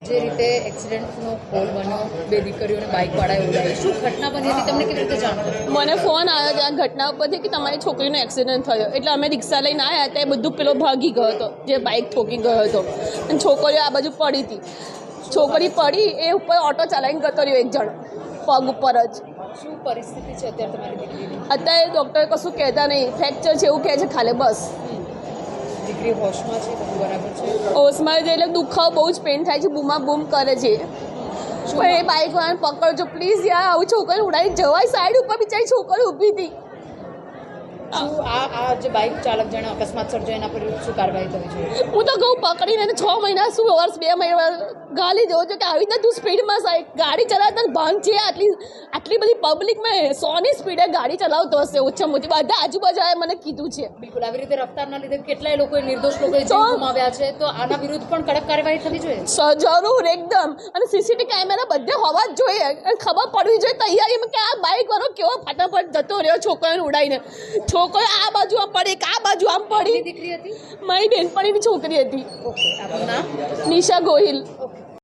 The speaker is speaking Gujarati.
જે રીતે એક્સિડન્ટનો કોલ બન્યો, બે દીકરીઓને બાઇકવાળાએ ઉડાવી, શું ઘટના બની હતી તમને કેવી રીતે જાણ કરી? મને ફોન આવ્યો ત્યાં ઘટના ઉપરથી કે તમારી છોકરીનો એક્સિડન્ટ થયો, એટલે અમે રિક્ષા લઈને આવ્યા ત્યાં બધું પેલો ભાગી ગયો હતો જે બાઇક ઠોકી ગયો હતો અને છોકરીઓ આ બાજુ પડી હતી. છોકરી પડી એ ઉપર ઓટો ચલાવીને જતો રહ્યો એક જણ પગ ઉપર જ. શું પરિસ્થિતિ છે અત્યારે તમારી દીકરીની? અત્યારે ડૉક્ટર કશું કહેતા નહીં, ફ્રેક્ચર છે એવું કહે છે ખાલી બસ. દીકરી હોશમાં છે? બધું બરાબર છે? ઓસમાં જે એટલે દુખાવો બહુ જ પેન થાય છે, બૂમા બૂમ કરે છે. પણ એ બાઇક વાળાને પકડજો પ્લીઝ યાર, આવું છોકરી ઉડાડી જવાય. સાઈડ ઉપર બિચારી છોકરી ઊભી હતી. શું આ જે બાઇક ચાલક જેણે અકસ્માત સર્જો એના પર શું કાર્યવાહી થવી જોઈએ? હું તો કહું પકડીને 6 મહિના શું વર્ષ 2 મહિના ગાલી દેવો છો કે આવી રીતે તું સ્પીડમાં ગાડી ચલાવતા ભાન છે. આટલી બધી પબ્લિકમાં 100ની સ્પીડે ગાડી ચલાવતો હશે ઓછામાં ઓછી. બધા આજુબાજુએ મને કીધું છે. બિલકુલ આવી રીતે રફતારના લીધે કેટલાય લોકોએ નિર્દોષ લોકોએ જીવ ગુમાવ્યા છે, તો આના વિરુદ્ધ પણ કડક કાર્યવાહી થવી જોઈએ. જરૂર એકદમ. અને સીસીટીવી કેમેરા બધે હોવા જ જોઈએ અને ખબર પડવી જોઈએ તૈયારીમાં કે આ બાઇક વાળો કેવો ફટાફટ જતો રહ્યો છોકરીને ઉડાડીને. છોકરી આ બાજુ આમ પડી કે આ બાજુ આમ પડી. દીકરી હતી? મારી બેનપણીની છોકરી હતી. ઓકે, આપનું નામ? નિશા ગોહિલ.